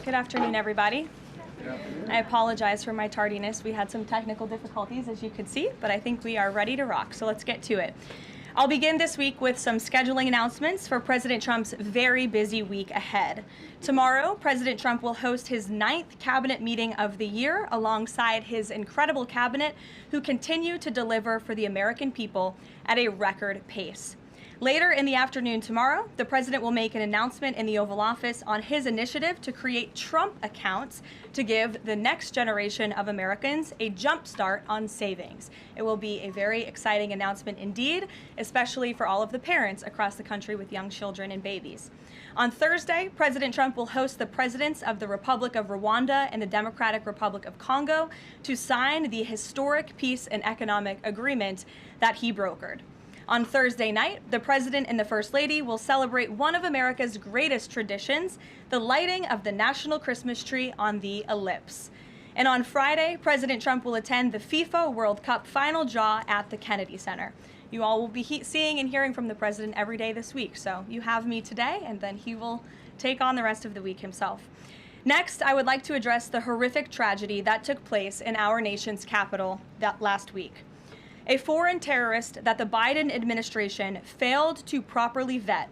Good afternoon, everybody. I apologize for my tardiness. We had some technical difficulties, as you could see, but I think we are ready to rock, so let's get to it. I'll begin this week with some scheduling announcements for President Trump's very busy week ahead. Tomorrow, President Trump will host his 9th cabinet meeting of the year alongside his incredible cabinet, who continue to deliver for the American people at a record pace. Later in the afternoon tomorrow, the president will make an announcement in the Oval Office on his initiative to create Trump accounts to give the next generation of Americans a jump start on savings. It will be a very exciting announcement indeed, especially for all of the parents across the country with young children and babies. On Thursday, President Trump will host the presidents of the Republic of Rwanda and the Democratic Republic of Congo to sign the historic peace and economic agreement that he brokered. On Thursday night, the President and the First Lady will celebrate one of America's greatest traditions, the lighting of the national Christmas tree on the Ellipse. And on Friday, President Trump will attend the FIFA World Cup final draw at the Kennedy Center. You all will be seeing and hearing from the President every day this week, so you have me today, and then he will take on the rest of the week himself. Next, I would like to address the horrific tragedy that took place in our nation's capital last week. A foreign terrorist that the Biden administration failed to properly vet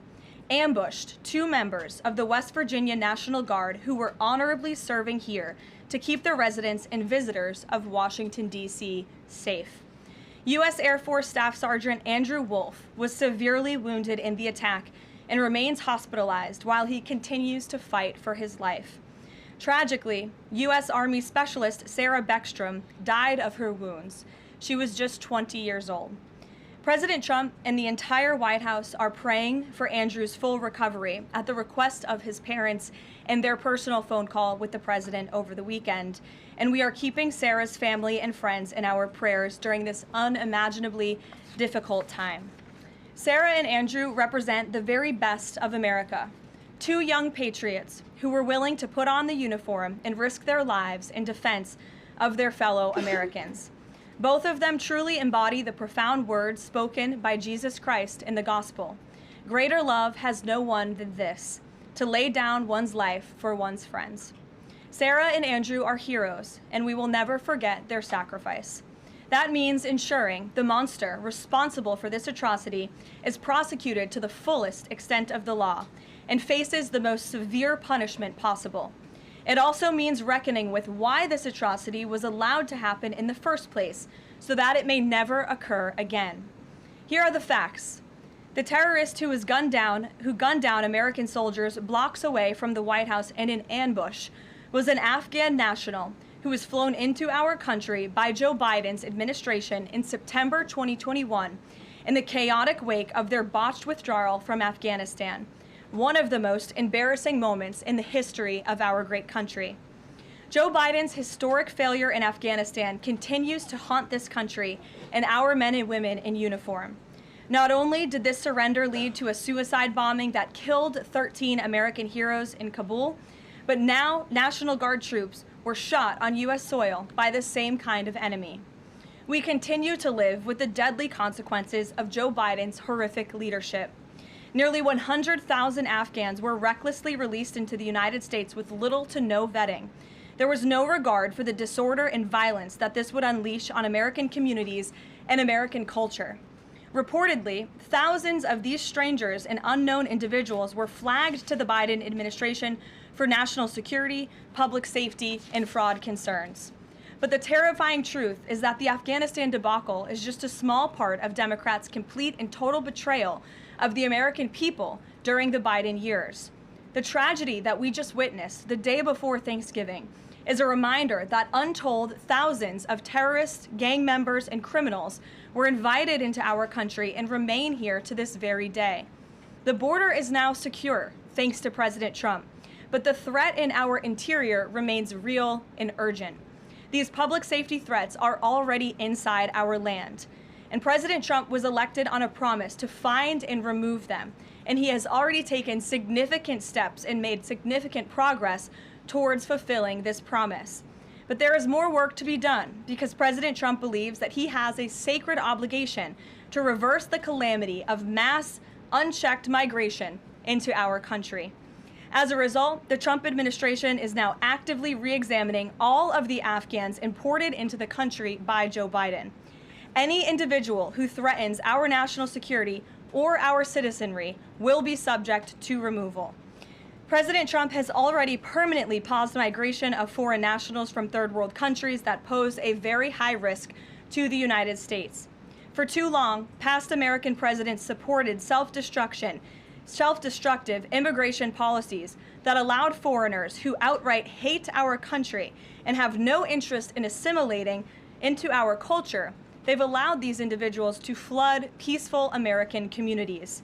ambushed 2 members of the West Virginia National Guard who were honorably serving here to keep the residents and visitors of Washington, D.C. safe. U.S. Air Force Staff Sergeant Andrew Wolf was severely wounded in the attack and remains hospitalized while he continues to fight for his life. Tragically, U.S. Army Specialist Sarah Beckstrom died of her wounds. She was just 20 years old. President Trump and the entire White House are praying for Andrew's full recovery at the request of his parents and their personal phone call with the president over the weekend. And we are keeping Sarah's family and friends in our prayers during this unimaginably difficult time. Sarah and Andrew represent the very best of America. 2 young patriots who were willing to put on the uniform and risk their lives in defense of their fellow Americans. Both of them truly embody the profound words spoken by Jesus Christ in the gospel. Greater love has no one than this, to lay down one's life for one's friends. Sarah and Andrew are heroes, and we will never forget their sacrifice. That means ensuring the monster responsible for this atrocity is prosecuted to the fullest extent of the law and faces the most severe punishment possible. It also means reckoning with why this atrocity was allowed to happen in the first place, so that it may never occur again. Here are the facts. The terrorist who gunned down American soldiers blocks away from the White House in an ambush was an Afghan national who was flown into our country by Joe Biden's administration in September 2021 in the chaotic wake of their botched withdrawal from Afghanistan. One of the most embarrassing moments in the history of our great country. Joe Biden's historic failure in Afghanistan continues to haunt this country and our men and women in uniform. Not only did this surrender lead to a suicide bombing that killed 13 American heroes in Kabul, but now National Guard troops were shot on U.S. soil by the same kind of enemy. We continue to live with the deadly consequences of Joe Biden's horrific leadership. Nearly 100,000 Afghans were recklessly released into the United States with little to no vetting. There was no regard for the disorder and violence that this would unleash on American communities and American culture. Reportedly, thousands of these strangers and unknown individuals were flagged to the Biden administration for national security, public safety, and fraud concerns. But the terrifying truth is that the Afghanistan debacle is just a small part of Democrats' complete and total betrayal of the American people during the Biden years. The tragedy that we just witnessed the day before Thanksgiving is a reminder that untold thousands of terrorists, gang members, and criminals were invited into our country and remain here to this very day. The border is now secure, thanks to President Trump, but the threat in our interior remains real and urgent. These public safety threats are already inside our land. And President Trump was elected on a promise to find and remove them. And he has already taken significant steps and made significant progress towards fulfilling this promise. But there is more work to be done because President Trump believes that he has a sacred obligation to reverse the calamity of mass, unchecked migration into our country. As a result, the Trump administration is now actively re-examining all of the Afghans imported into the country by Joe Biden. Any individual who threatens our national security or our citizenry will be subject to removal. President Trump has already permanently paused migration of foreign nationals from third world countries that pose a very high risk to the United States. For too long, past American presidents supported self-destructive immigration policies that allowed foreigners who outright hate our country and have no interest in assimilating into our culture. They've allowed these individuals to flood peaceful American communities.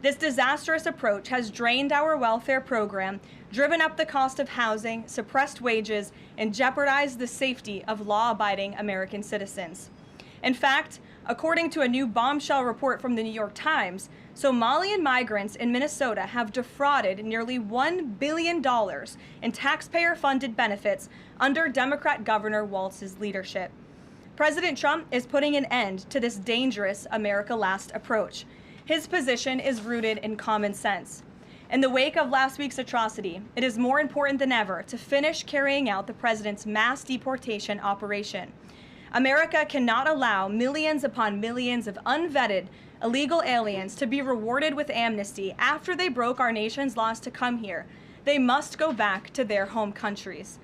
This disastrous approach has drained our welfare program, driven up the cost of housing, suppressed wages, and jeopardized the safety of law-abiding American citizens. In fact, according to a new bombshell report from the New York Times, Somalian migrants in Minnesota have defrauded nearly $1 billion in taxpayer-funded benefits under Democrat Governor Walz's leadership. President Trump is putting an end to this dangerous America Last approach. His position is rooted in common sense. In the wake of last week's atrocity, it is more important than ever to finish carrying out the president's mass deportation operation. America cannot allow millions upon millions of unvetted illegal aliens to be rewarded with amnesty after they broke our nation's laws to come here. They must go back to their home countries.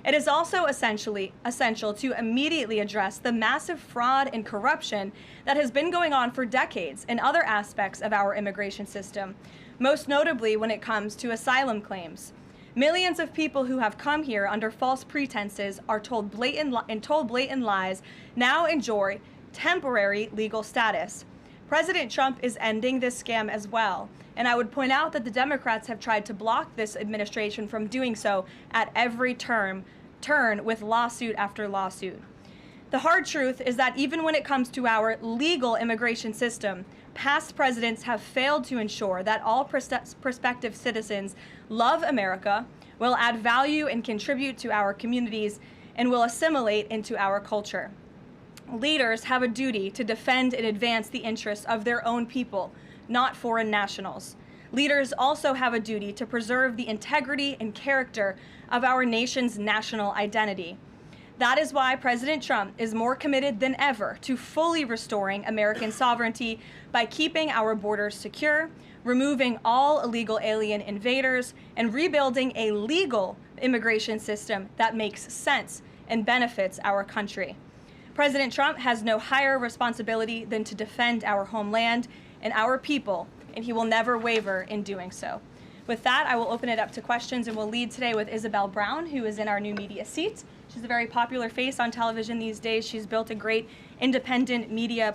It is also essential to immediately address the massive fraud and corruption that has been going on for decades in other aspects of our immigration system, most notably when it comes to asylum claims. Millions of people who have come here under false pretenses are told blatant lies now enjoy temporary legal status. President Trump is ending this scam as well, and I would point out that the Democrats have tried to block this administration from doing so at every turn with lawsuit after lawsuit. The hard truth is that even when it comes to our legal immigration system, past presidents have failed to ensure that all prospective citizens love America, will add value and contribute to our communities, and will assimilate into our culture. Leaders have a duty to defend and advance the interests of their own people, not foreign nationals. Leaders also have a duty to preserve the integrity and character of our nation's national identity. That is why President Trump is more committed than ever to fully restoring American sovereignty by keeping our borders secure, removing all illegal alien invaders, and rebuilding a legal immigration system that makes sense and benefits our country. President Trump has no higher responsibility than to defend our homeland and our people, and he will never waver in doing so. With that, I will open it up to questions, and we'll lead today with Isabel Brown, who is in our new media seat. She's a very popular face on television these days. She's built a great independent media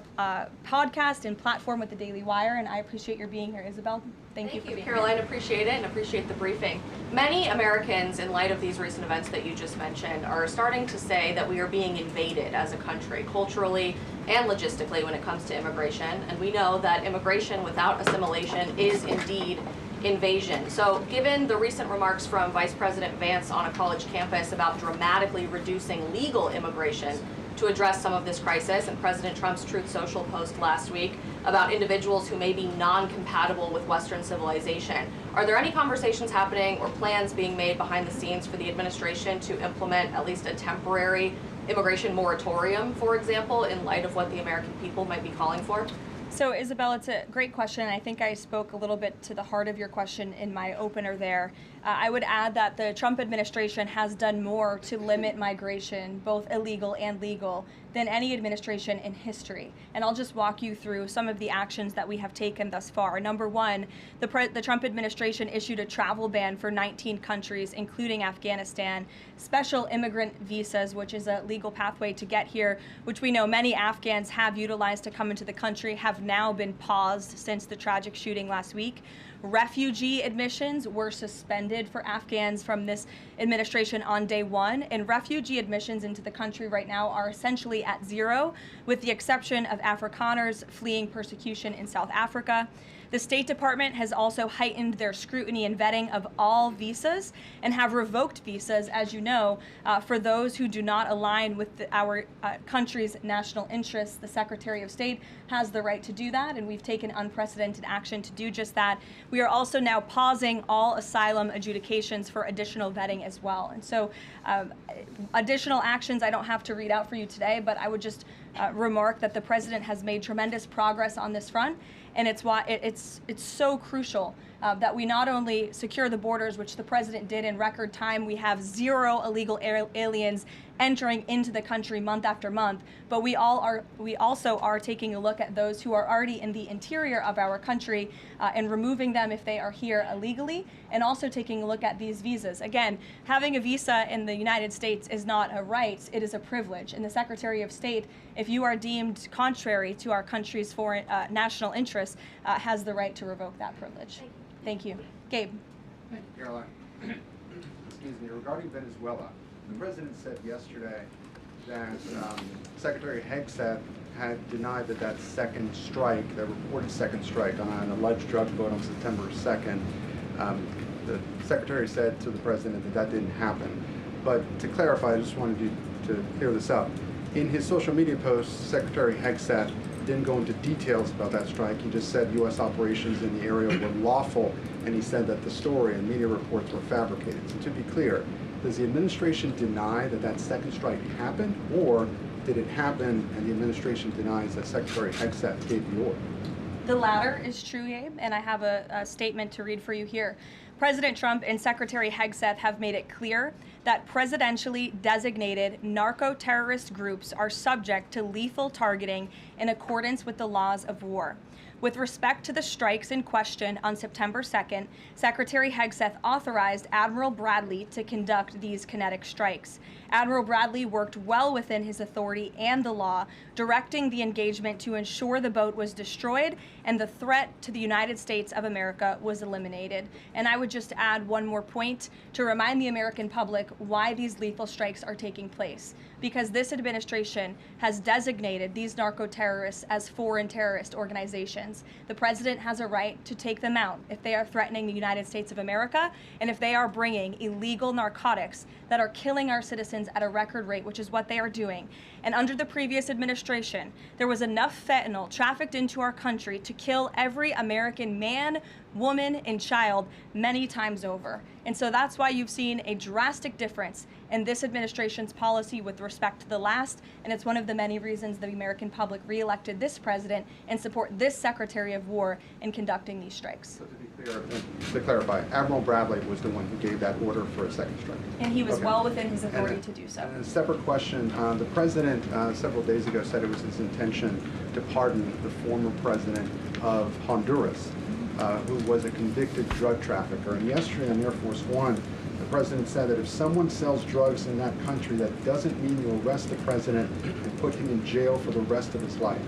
podcast and platform with the Daily Wire, and I appreciate your being here, Isabel. Thank you for being Karoline, here. appreciate it and appreciate the briefing. Many Americans, in light of these recent events that you just mentioned, are starting to say that we are being invaded as a country, culturally and logistically, when it comes to immigration. And we know that immigration without assimilation is indeed invasion. So given the recent remarks from Vice President Vance on a college campus about dramatically reducing legal immigration to address some of this crisis, and President Trump's Truth Social post last week about individuals who may be non-compatible with Western civilization, are there any conversations happening or plans being made behind the scenes for the administration to implement at least a temporary immigration moratorium, for example, in light of what the American people might be calling for? So, Isabel, it's a great question. I think I spoke a little bit to the heart of your question in my opener there. I would add that the Trump administration has done more to limit migration, both illegal and legal, than any administration in history. And I'll just walk you through some of the actions that we have taken thus far. Number one, the Trump administration issued a travel ban for 19 countries, including Afghanistan, special immigrant visas, which is a legal pathway to get here, which we know many Afghans have utilized to come into the country, have now been paused since the tragic shooting last week. Refugee admissions were suspended for Afghans from this administration on day one, and refugee admissions into the country right now are essentially at zero, with the exception of Afrikaners fleeing persecution in South Africa. The State Department has also heightened their scrutiny and vetting of all visas and have revoked visas, as you know, for those who do not align with our country's national interests. The Secretary of State has the right to do that, and we've taken unprecedented action to do just that. we are also now pausing all asylum adjudications for additional vetting as well. And so additional actions I don't have to read out for you today, but I would just remark that the president has made tremendous progress on this front, and it's why it's so crucial that we not only secure the borders, which the president did in record time. We have 0 illegal aliens entering into the country month after month, but we also are taking a look at those who are already in the interior of our country and removing them if they are here illegally, and also taking a look at these visas. Again, having a visa in the United States is not a right, it is a privilege. And the Secretary of State, if you are deemed contrary to our country's foreign national interests, has the right to revoke that privilege. Thank you. Gabe. Thank you, Caroline. Excuse me. Regarding Venezuela, the president said yesterday that Secretary Hegseth had denied that second strike, that reported second strike on an alleged drug vote on September 2nd, the secretary said to the president that didn't happen. But to clarify, I just wanted you to clear this up. In his social media post, Secretary Hegseth didn't go into details about that strike. He just said U.S. operations in the area were lawful, and he said that the story and media reports were fabricated. So to be clear, does the administration deny that second strike happened, or did it happen and the administration denies that Secretary Hegseth gave the order? The latter is true, Gabe, and I have a statement to read for you here. President Trump and Secretary Hegseth have made it clear that presidentially designated narco-terrorist groups are subject to lethal targeting in accordance with the laws of war. With respect to the strikes in question on September 2nd, Secretary Hegseth authorized Admiral Bradley to conduct these kinetic strikes. Admiral Bradley worked well within his authority and the law, directing the engagement to ensure the boat was destroyed and the threat to the United States of America was eliminated. And I would just add one more point to remind the American public why these lethal strikes are taking place. Because this administration has designated these narco-terrorists as foreign terrorist organizations. The president has a right to take them out if they are threatening the United States of America and if they are bringing illegal narcotics that are killing our citizens at a record rate, which is what they are doing. And under the previous administration, there was enough fentanyl trafficked into our country to kill every American man, woman, and child many times over. And so that's why you've seen a drastic difference in this administration's policy with respect to the last, and it's one of the many reasons the American public reelected this president and support this Secretary of War in conducting these strikes. So to be clear, to clarify, Admiral Bradley was the one who gave that order for a second strike. And he was well within his authority to do so. And a separate question, the president several days ago said it was his intention to pardon the former president of Honduras, who was a convicted drug trafficker. And yesterday on Air Force One, the president said that if someone sells drugs in that country, that doesn't mean you arrest the president and put him in jail for the rest of his life.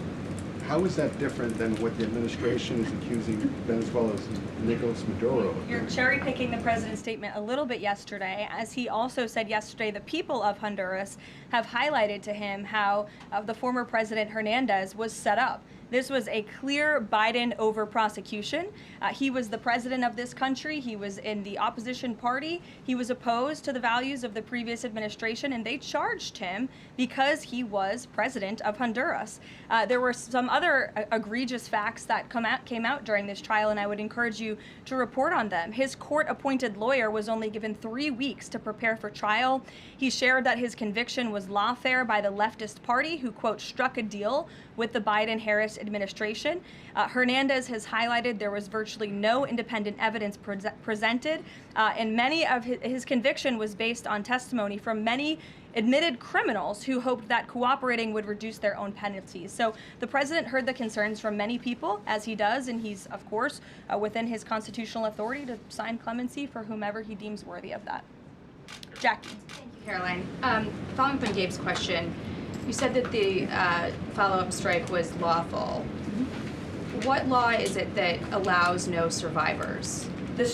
How is that different than what the administration is accusing Venezuela's Nicolas Maduro of? You're cherry picking the president's statement a little bit yesterday, as he also said yesterday the people of Honduras have highlighted to him how the former president Hernandez was set up. This was a clear Biden over prosecution. He was the president of this country. He was in the opposition party. He was opposed to the values of the previous administration, and they charged him because he was president of Honduras. There were some other egregious facts that came out during this trial, and I would encourage you to report on them. His court-appointed lawyer was only given 3 weeks to prepare for trial. He shared that his conviction was lawfare by the leftist party, who, quote, struck a deal with the Biden-Harris administration. Hernandez has highlighted there was virtually no independent evidence presented, and many of his conviction was based on testimony from many admitted criminals who hoped that cooperating would reduce their own penalties. So the president heard the concerns from many people, as he does, and he's, of course, within his constitutional authority to sign clemency for whomever he deems worthy of that. Jackie. Thank you, Caroline. Following up on Gabe's question, you said that the follow-up strike was lawful. What law is it that allows no survivors? The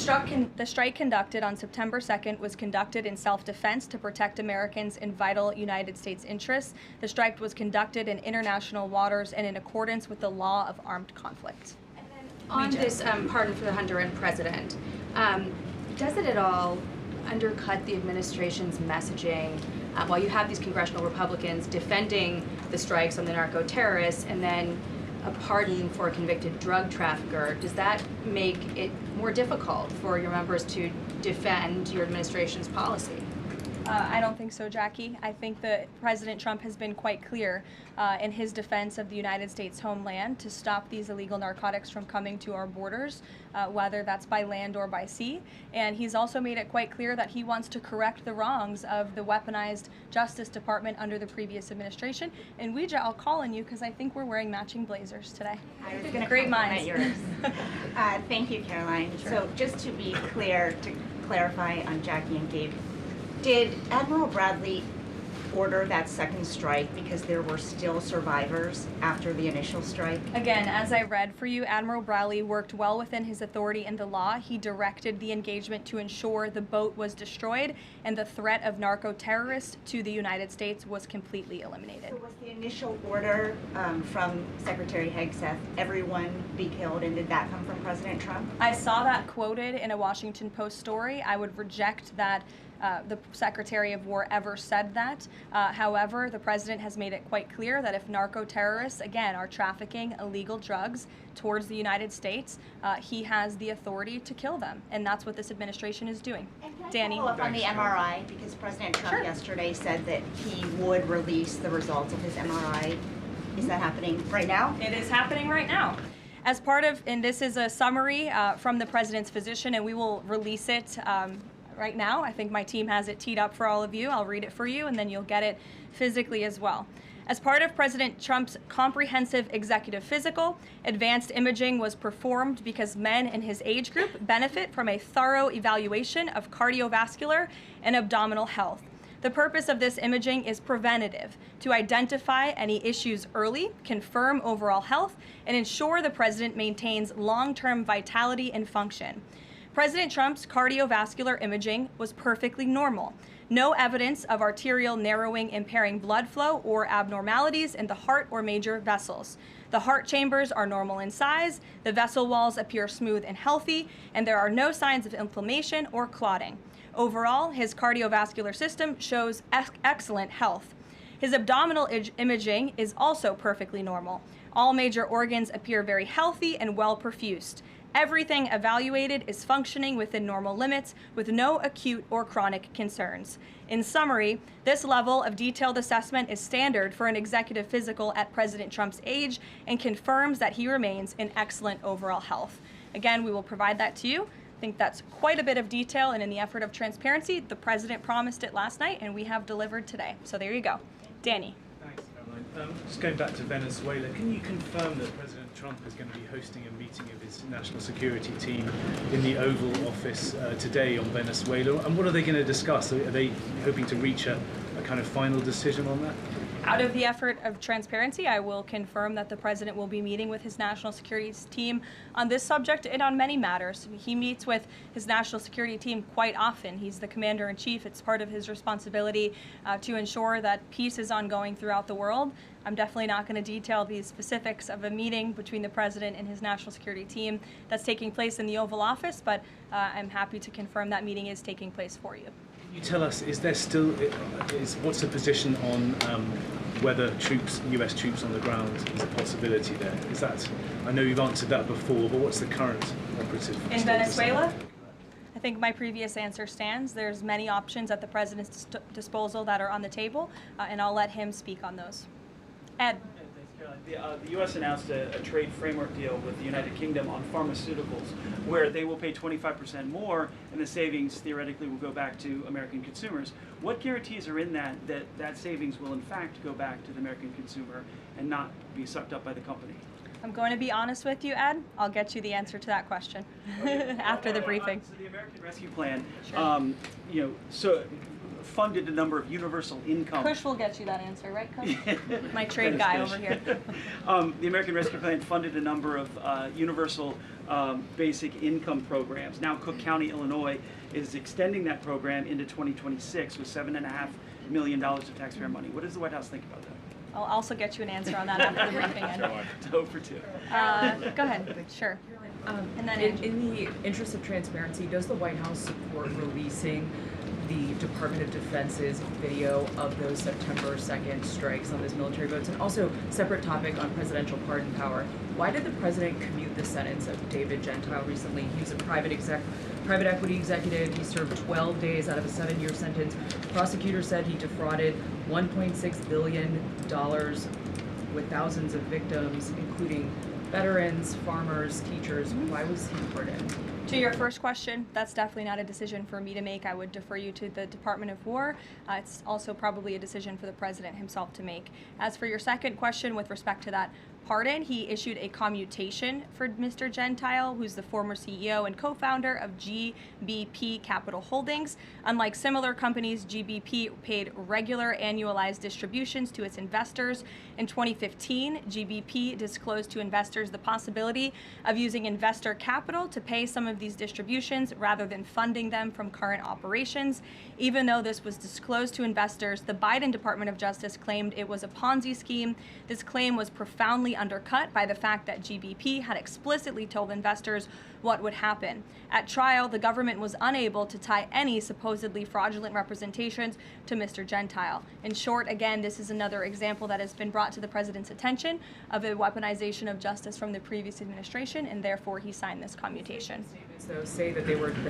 strike conducted on September 2nd was conducted in self-defense to protect Americans in vital United States interests. The strike was conducted in international waters and in accordance with the law of armed conflict. And then on this pardon for the Honduran president, does it at all undercut the administration's messaging while you have these congressional Republicans defending the strikes on the narco-terrorists and then a pardon for a convicted drug trafficker, does that make it more difficult for your members to defend your administration's policy? I don't think so, Jackie. I think that President Trump has been quite clear in his defense of the United States homeland to stop these illegal narcotics from coming to our borders, whether that's by land or by sea. And he's also made it quite clear that he wants to correct the wrongs of the weaponized Justice Department under the previous administration. And Ouija, I'll call on you because I think we're wearing matching blazers today. I was going to Great minds. yours. Thank you, Caroline. Sure. So just to be clear, to clarify on Jackie and Gabe, did Admiral Bradley order that second strike because there were still survivors after the initial strike? Again, as I read for you, Admiral Bradley worked well within his authority and the law. He directed the engagement to ensure the boat was destroyed and the threat of narco-terrorists to the United States was completely eliminated. So was the initial order from Secretary Hegseth, everyone be killed, and did that come from President Trump? I saw that quoted in a Washington Post story. I would reject that the Secretary of War ever said that. However, the President has made it quite clear that if narco-terrorists, again, are trafficking illegal drugs towards the United States, he has the authority to kill them. And that's what this administration is doing. And can I Danny? follow up on the MRI, because President Trump Sure. yesterday said that he would release the results of his MRI. Is that happening right now? It is happening right now. As part of, and this is a summary from the President's physician, and we will release it right now. I think my team has it teed up for all of you. I'll read it for you, and then you'll get it physically as well. As part of President Trump's comprehensive executive physical, advanced imaging was performed because men in his age group benefit from a thorough evaluation of cardiovascular and abdominal health. The purpose of this imaging is preventative, to identify any issues early, confirm overall health, and ensure the president maintains long-term vitality and function. President Trump's cardiovascular imaging was perfectly normal. No evidence of arterial narrowing impairing blood flow or abnormalities in the heart or major vessels. The heart chambers are normal in size, the vessel walls appear smooth and healthy, and there are no signs of inflammation or clotting. Overall, his cardiovascular system shows excellent health. His abdominal imaging is also perfectly normal. All major organs appear very healthy and well perfused. Everything evaluated is functioning within normal limits with no acute or chronic concerns. In summary, this level of detailed assessment is standard for an executive physical at President Trump's age and confirms that he remains in excellent overall health. Again, we will provide that to you. I think that's quite a bit of detail, and in the effort of transparency, the President promised it last night, and we have delivered today. So there you go. Danny. Thanks, Caroline. Just going back to Venezuela, can you confirm that President Trump is going to be hosting a meeting of his national security team in the Oval Office today on Venezuela? And what are they going to discuss? Are they hoping to reach a kind of final decision on that? Out of the effort of transparency, I will confirm that the President will be meeting with his national security team on this subject and on many matters. He meets with his national security team quite often. He's the commander-in-chief. It's part of his responsibility to ensure that peace is ongoing throughout the world. I'm definitely not going to detail the specifics of a meeting between the President and his national security team that's taking place in the Oval Office, but I'm happy to confirm that meeting is taking place for you. Can you tell us, what's the position on whether US troops on the ground is a possibility there? Is that, I know you've answered that before, but what's the current operative In status? Venezuela? I think my previous answer stands. There's many options at the President's disposal that are on the table, and I'll let him speak on those. Ed. Thanks, Caroline. The U.S. announced a trade framework deal with the United Kingdom on pharmaceuticals, where they will pay 25% more, and the savings theoretically will go back to American consumers. What guarantees are in that savings will in fact go back to the American consumer and not be sucked up by the company? I'm going to be honest with you, Ed. I'll get you the answer to that question after the briefing. So the American Rescue Plan, Sure. funded a number of universal income. Kush will get you that answer, right, Kush? My trade guy over here. The American Rescue Plan funded a number of universal basic income programs. Now Cook County, Illinois is extending that program into 2026 with $7.5 million of taxpayer money. What does the White House think about that? I'll also get you an answer on that after the briefing, Ed. Toe for two. Go ahead. Sure. And then in the interest of transparency, does the White House support releasing the Department of Defense's video of those September 2nd strikes on those military boats? And also, separate topic on presidential pardon power. Why did the president commute the sentence of David Gentile recently? He was a private equity executive. He served 12 days out of a 7-year sentence. Prosecutors said he defrauded $1.6 billion with thousands of victims, including veterans, farmers, teachers. Why was he pardoned? To your first question, that's definitely not a decision for me to make. I would defer you to the Department of War. It's also probably a decision for the president himself to make. As for your second question with respect to that pardon, he issued a commutation for Mr. Gentile, who's the former CEO and co-founder of GBP Capital Holdings. Unlike similar companies, GBP paid regular annualized distributions to its investors. In 2015, GBP disclosed to investors the possibility of using investor capital to pay some of these distributions rather than funding them from current operations. Even though this was disclosed to investors, the Biden Department of Justice claimed it was a Ponzi scheme. This claim was profoundly undercut by the fact that GBP had explicitly told investors what would happen. At trial, the government was unable to tie any supposedly fraudulent representations to Mr. Gentile. In short, again, this is another example that has been brought to the president's attention of a weaponization of justice from the previous administration, and therefore he signed this commutation. So say that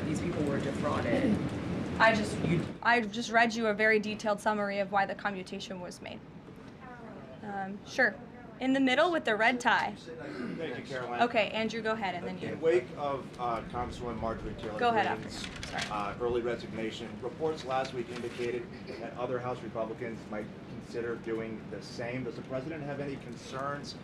these people were defrauded. I just read you a very detailed summary of why the commutation was made. Sure. In the middle with the red tie. Thank you, Caroline. Okay, Andrew, go ahead, and then you. In wake of Congresswoman Marjorie Taylor Go ahead Greene's after. early resignation, reports last week indicated that other House Republicans might consider doing the same. Does the president have any concerns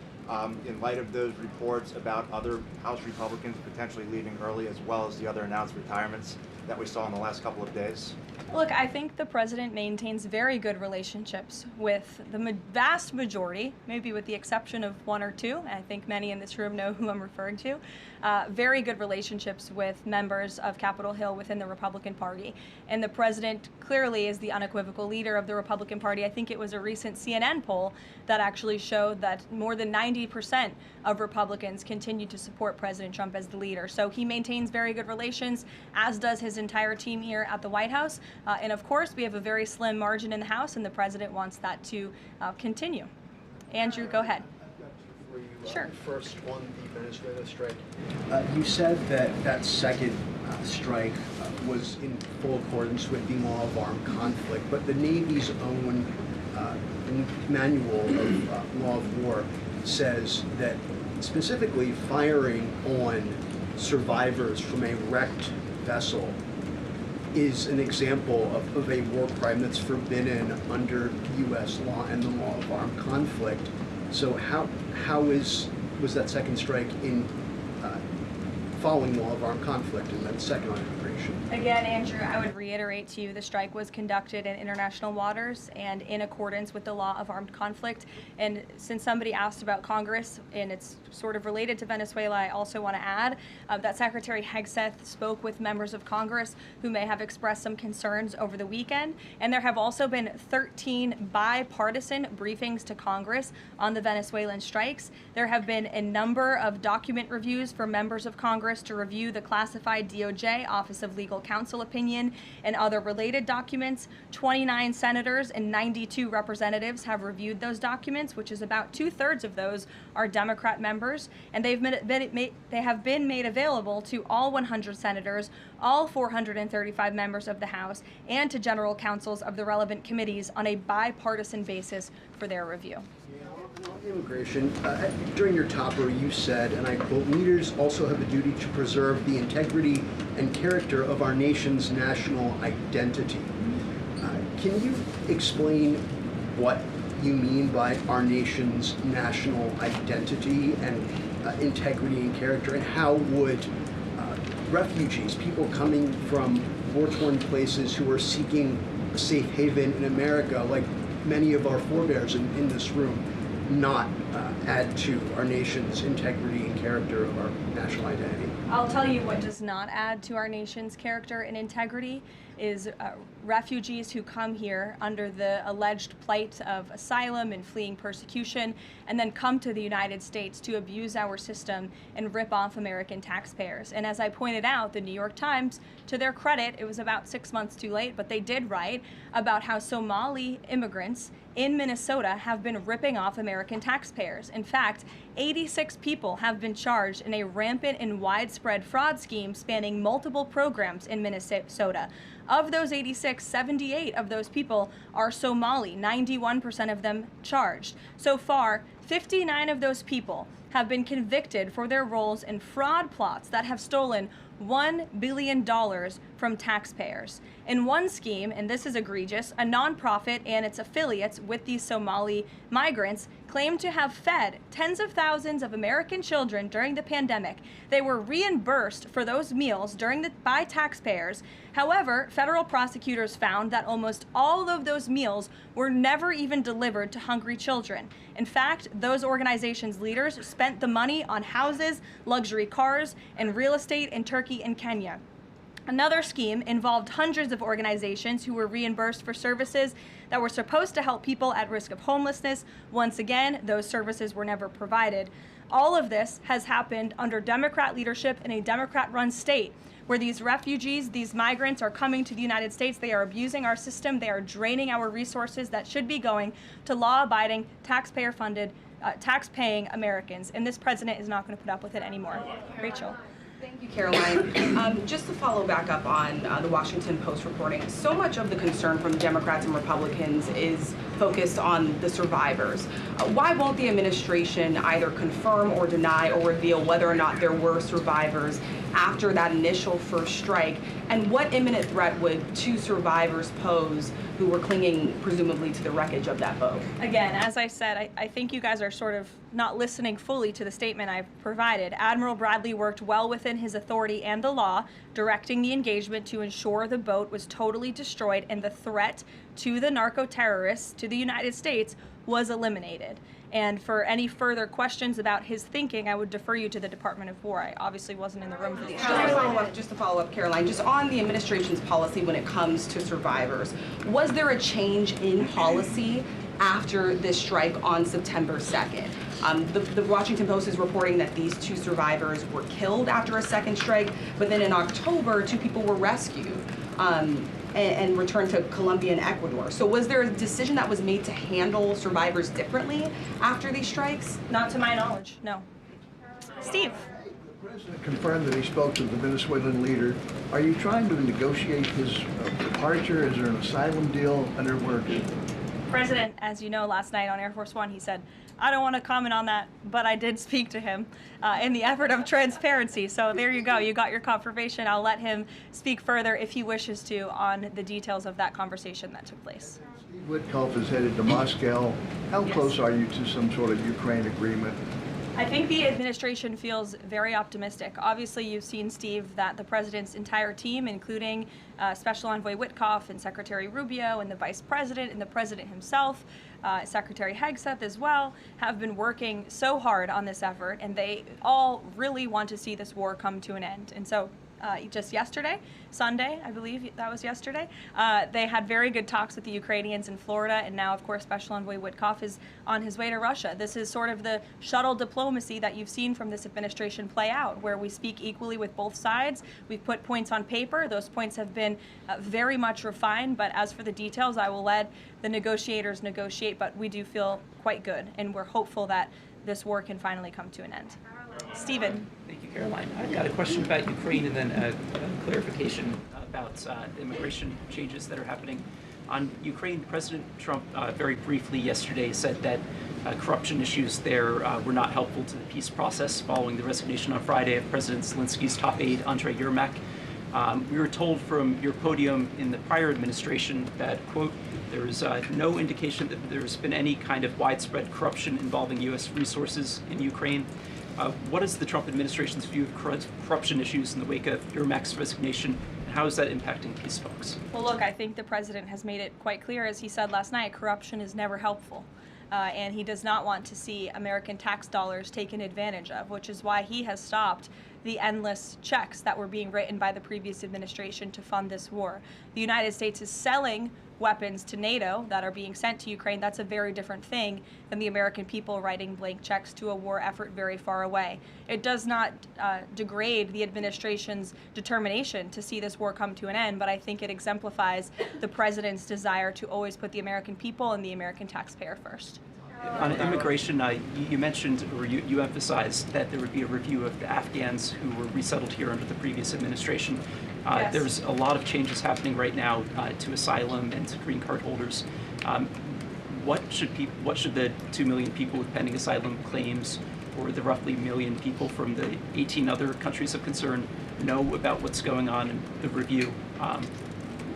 in light of those reports about other House Republicans potentially leaving early, as well as the other announced retirements that we saw in the last couple of days? Look, I think the president maintains very good relationships with the vast majority, maybe with the exception of one or two. I think many in this room know who I'm referring to. Very good relationships with members of Capitol Hill within the Republican Party. And the president clearly is the unequivocal leader of the Republican Party. I think it was a recent CNN poll that actually showed that more than 90% of Republicans continue to support President Trump as the leader. So he maintains very good relations, as does his entire team here at the White House. And of course, we have a very slim margin in the House, and the president wants that to continue. Andrew, go ahead. I've got two for you. Sure. First, on the Venezuela strike. You said that second strike was in full accordance with the law of armed conflict, but the Navy's own manual of law of war says that specifically firing on survivors from a wrecked vessel is an example of a war crime that's forbidden under U.S. law and the law of armed conflict. So how was that second strike in following law of armed conflict, and then second on immigration? Again, Andrew, I would reiterate to you the strike was conducted in international waters and in accordance with the law of armed conflict. And since somebody asked about Congress, and it's sort of related to Venezuela, I also want to add that Secretary Hegseth spoke with members of Congress who may have expressed some concerns over the weekend. And there have also been 13 bipartisan briefings to Congress on the Venezuelan strikes. There have been a number of document reviews for members of Congress to review the classified DOJ Office of Legal Counsel opinion and other related documents. 29 senators and 92 representatives have reviewed those documents, which is about 2/3 of those are Democrat members, and they have been made available to all 100 senators, all 435 members of the House, and to general counsels of the relevant committees on a bipartisan basis for their review. On immigration, during your topper you said, and I quote, "Leaders also have a duty to preserve the integrity and character of our nation's national identity." Can you explain what you mean by our nation's national identity and integrity and character, and how would refugees, people coming from war-torn places who are seeking a safe haven in America, like many of our forebears in this room, not add to our nation's integrity and character of our national identity? I'll tell you what does not add to our nation's character and integrity is refugees who come here under the alleged plight of asylum and fleeing persecution, and then come to the United States to abuse our system and rip off American taxpayers. And as I pointed out, the New York Times, to their credit, it was about 6 months too late, but they did write about how Somali immigrants in Minnesota have been ripping off American taxpayers. In fact, 86 people have been charged in a rampant and widespread fraud scheme spanning multiple programs in Minnesota. Of those 86, 78 of those people are Somali, 91% of them charged. So far, 59 of those people have been convicted for their roles in fraud plots that have stolen $1 billion from taxpayers. In one scheme, and this is egregious, a nonprofit and its affiliates with these Somali migrants claimed to have fed tens of thousands of American children during the pandemic. They were reimbursed for those meals by taxpayers. However, federal prosecutors found that almost all of those meals were never even delivered to hungry children. In fact, those organizations' leaders spent the money on houses, luxury cars, and real estate in Turkey and Kenya. Another scheme involved hundreds of organizations who were reimbursed for services that were supposed to help people at risk of homelessness. Once again, those services were never provided. All of this has happened under Democrat leadership in a Democrat-run state where these refugees, these migrants are coming to the United States. They are abusing our system. They are draining our resources that should be going to law-abiding, taxpayer-funded, tax-paying Americans. And this president is not going to put up with it anymore. Rachel. Thank you, Karoline. Just to follow back up on the Washington Post reporting, so much of the concern from Democrats and Republicans is focused on the survivors. Why won't the administration either confirm or deny or reveal whether or not there were survivors after that initial first strike? And what imminent threat would two survivors pose who were clinging presumably to the wreckage of that boat? Again, as I said, I think you guys are sort of not listening fully to the statement I've provided. Admiral Bradley worked well within his authority and the law, directing the engagement to ensure the boat was totally destroyed and the threat to the narco-terrorists, to the United States, was eliminated. And for any further questions about his thinking, I would defer you to the Department of War. I obviously wasn't in the room for these strikes. Just to follow up, Caroline, just on the administration's policy when it comes to survivors, was there a change in policy after this strike on September 2nd? The Washington Post is reporting that these two survivors were killed after a second strike, but then in October, two people were rescued and returned to Colombia and Ecuador. So was there a decision that was made to handle survivors differently after these strikes? Not to my knowledge, no. Steve. The president confirmed that he spoke to the Venezuelan leader. Are you trying to negotiate his departure? Is there an asylum deal under work? President, as you know, last night on Air Force One, he said, I don't want to comment on that, but I did speak to him in the effort of transparency. So there you go. You got your confirmation. I'll let him speak further if he wishes to on the details of that conversation that took place. Steve Witkoff is headed to Moscow. How close are you to some sort of Ukraine agreement? I think the administration feels very optimistic. Obviously, you've seen, Steve, that the president's entire team, including Special Envoy Witkoff and Secretary Rubio and the Vice President and the President himself, Secretary Hegseth as well, have been working so hard on this effort, and they all really want to see this war come to an end. And so just yesterday, Sunday, I believe that was yesterday, they had very good talks with the Ukrainians in Florida, and now, of course, Special Envoy Witkoff is on his way to Russia. This is sort of the shuttle diplomacy that you've seen from this administration play out, where we speak equally with both sides. We've put points on paper. Those points have been very much refined, but as for the details, I will let the negotiators negotiate, but we do feel quite good, and we're hopeful that this war can finally come to an end. Stephen. Thank you, Caroline. I've got a question about Ukraine and then a clarification about immigration changes that are happening. On Ukraine, President Trump very briefly yesterday said that corruption issues there were not helpful to the peace process following the resignation on Friday of President Zelensky's top aide, Andrei Yermak. We were told from your podium in the prior administration that, quote, there is no indication that there's been any kind of widespread corruption involving U.S. resources in Ukraine. What is the Trump administration's view of corruption issues in the wake of Yermak's resignation, and how is that impacting peace talks? Well, look, I think the president has made it quite clear, as he said last night, corruption is never helpful. and he does not want to see American tax dollars taken advantage of, which is why he has stopped the endless checks that were being written by the previous administration to fund this war. The United States is selling weapons to NATO that are being sent to Ukraine. That's a very different thing than the American people writing blank checks to a war effort very far away. It does not degrade the administration's determination to see this war come to an end, but I think it exemplifies the president's desire to always put the American people and the American taxpayer first. On immigration, you mentioned, or you emphasized that there would be a review of the Afghans who were resettled here under the previous administration. Yes. There's a lot of changes happening right now to asylum and to green card holders. What should the 2 million people with pending asylum claims, or the roughly 1 million people from the 18 other countries of concern, know about what's going on in the review?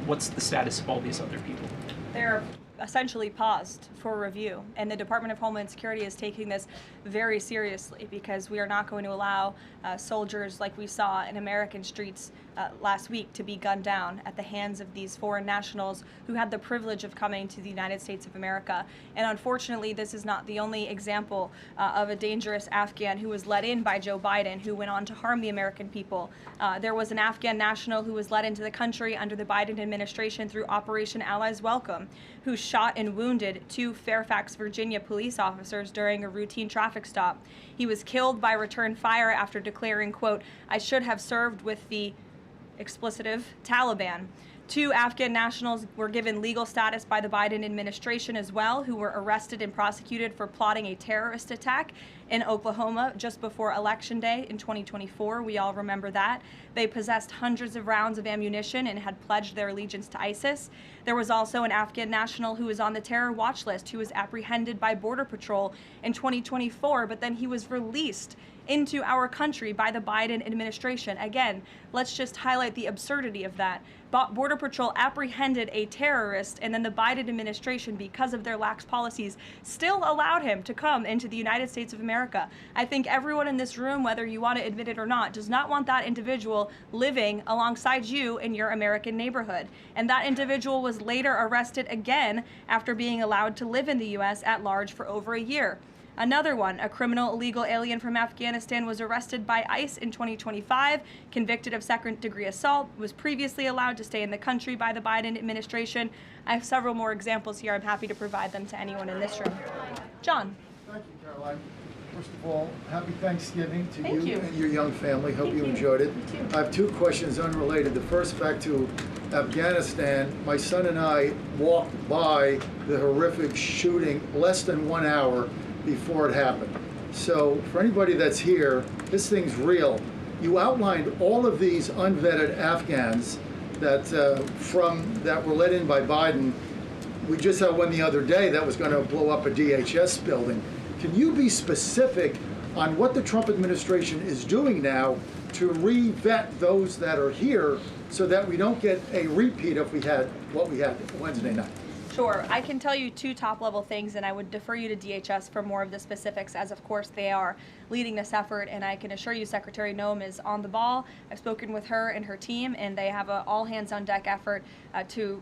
What's the status of all these other people? They're essentially paused for review, and the Department of Homeland Security is taking this very seriously, because we are not going to allow soldiers like we saw in American streets last week to be gunned down at the hands of these foreign nationals who had the privilege of coming to the United States of America. And unfortunately, this is not the only example of a dangerous Afghan who was let in by Joe Biden, who went on to harm the American people. There was an Afghan national who was let into the country under the Biden administration through Operation Allies Welcome, who shot and wounded 2 Fairfax, Virginia police officers during a routine traffic stop. He was killed by return fire after declaring, quote, "I should have served with the explicitive Taliban." 2 Afghan nationals were given legal status by the Biden administration as well, who were arrested and prosecuted for plotting a terrorist attack in Oklahoma just before Election Day in 2024. We all remember that. They possessed hundreds of rounds of ammunition and had pledged their allegiance to ISIS. There was also an Afghan national who was on the terror watch list who was apprehended by Border Patrol in 2024, but then he was released into our country by the Biden administration. Again, let's just highlight the absurdity of that. Border Patrol apprehended a terrorist, and then the Biden administration, because of their lax policies, still allowed him to come into the United States of America. I think everyone in this room, whether you want to admit it or not, does not want that individual living alongside you in your American neighborhood. And that individual was later arrested again after being allowed to live in the U.S. at large for over a year. Another one, a criminal illegal alien from Afghanistan, was arrested by ICE in 2025, convicted of second-degree assault, was previously allowed to stay in the country by the Biden administration. I have several more examples here. I'm happy to provide them to anyone in this room. John. Thank you, Caroline. First of all, happy Thanksgiving to Thank you and your young family. Hope you enjoyed it. I have 2 questions unrelated. The first, back to Afghanistan. My son and I walked by the horrific shooting less than 1 hour before it happened. So for anybody that's here, this thing's real. You outlined all of these unvetted Afghans that that were let in by Biden. We just had one the other day that was going to blow up a DHS building. Can you be specific on what the Trump administration is doing now to re-vet those that are here so that we don't get a repeat of what we had Wednesday night? Sure. I can tell you 2 top-level things, and I would defer you to DHS for more of the specifics, as of course they are leading this effort, and I can assure you Secretary Noem is on the ball. I've spoken with her and her team, and they have an all-hands-on-deck effort to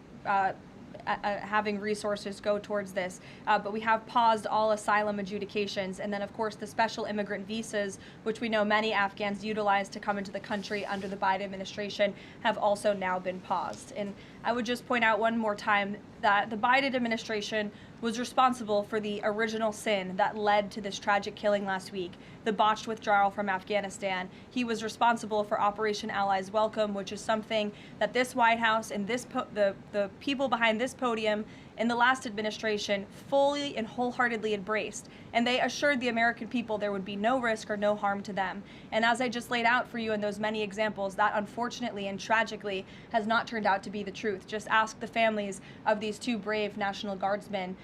having resources go towards this. But we have paused all asylum adjudications, and then of course the special immigrant visas, which we know many Afghans utilize to come into the country under the Biden administration, have also now been paused. And I would just point out one more time that the Biden administration was responsible for the original sin that led to this tragic killing last week, the botched withdrawal from Afghanistan. He was responsible for Operation Allies Welcome, which is something that this White House and the people behind this podium in the last administration fully and wholeheartedly embraced. And they assured the American people there would be no risk or no harm to them. And as I just laid out for you in those many examples, that unfortunately and tragically has not turned out to be the truth. Just ask the families of these 2 brave National Guardsmen,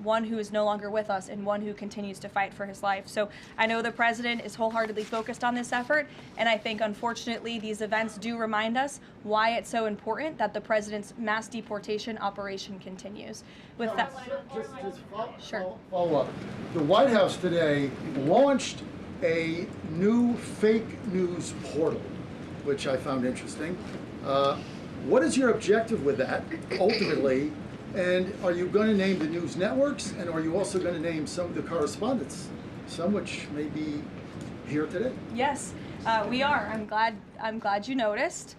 one who is no longer with us and one who continues to fight for his life. So I know the president is wholeheartedly focused on this effort, and I think unfortunately these events do remind us why it's so important that the president's mass deportation operation continues. With that, follow up. The White House today launched a new fake news portal, which I found interesting. What is your objective with that, ultimately? And are you going to name the news networks, and are you also going to name some of the correspondents, some which may be here today? Yes, we are. I'm glad you noticed.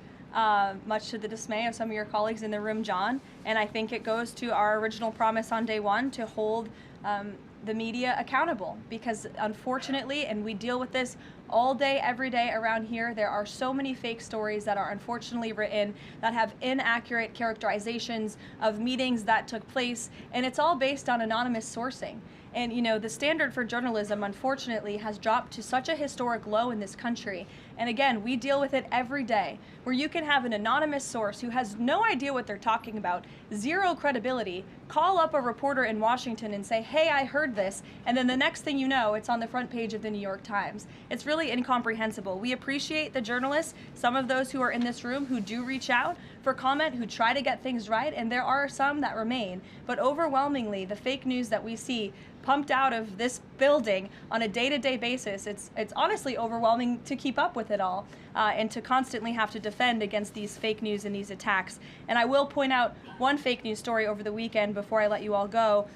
Much to the dismay of some of your colleagues in the room, John. And I think it goes to our original promise on day one to hold the media accountable, because unfortunately, and we deal with this all day, every day around here, there are so many fake stories that are unfortunately written that have inaccurate characterizations of meetings that took place, and it's all based on anonymous sourcing. And you know, the standard for journalism, unfortunately, has dropped to such a historic low in this country. And again, we deal with it every day, where you can have an anonymous source who has no idea what they're talking about, zero credibility, call up a reporter in Washington and say, hey, I heard this, and then the next thing you know, it's on the front page of the New York Times. It's really incomprehensible. We appreciate the journalists, some of those who are in this room who do reach out for comment, who try to get things right, and there are some that remain. But overwhelmingly, the fake news that we see pumped out of this building on a day-to-day basis, it's honestly overwhelming to keep up with it all, and to constantly have to defend against these fake news and these attacks. And I will point out one fake news story over the weekend before I let you all go,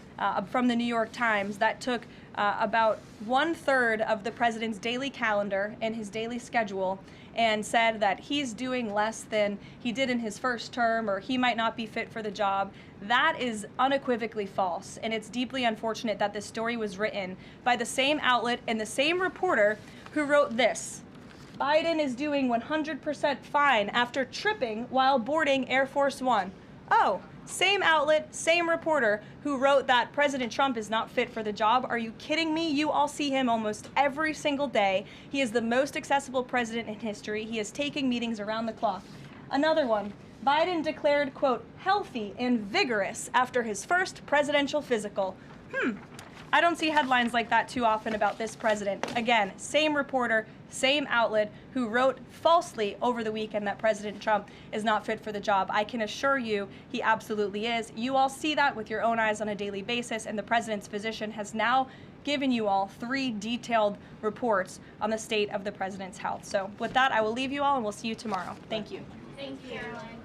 from the New York Times that took about 1/3 of the president's daily calendar and his daily schedule and said that he's doing less than he did in his first term, or he might not be fit for the job. That is unequivocally false, and it's deeply unfortunate that this story was written by the same outlet and the same reporter who wrote this: Biden is doing 100% fine after tripping while boarding Air Force One. Oh, same outlet, same reporter who wrote that President Trump is not fit for the job. Are you kidding me? You all see him almost every single day. He is the most accessible president in history. He is taking meetings around the clock. Another one. Biden declared, quote, healthy and vigorous after his first presidential physical. I don't see headlines like that too often about this president. Again, same reporter, same outlet who wrote falsely over the weekend that President Trump is not fit for the job. I can assure you he absolutely is. You all see that with your own eyes on a daily basis, and the president's physician has now given you all 3 detailed reports on the state of the president's health. So with that, I will leave you all, and we'll see you tomorrow. Thank you. Thank you, Caroline.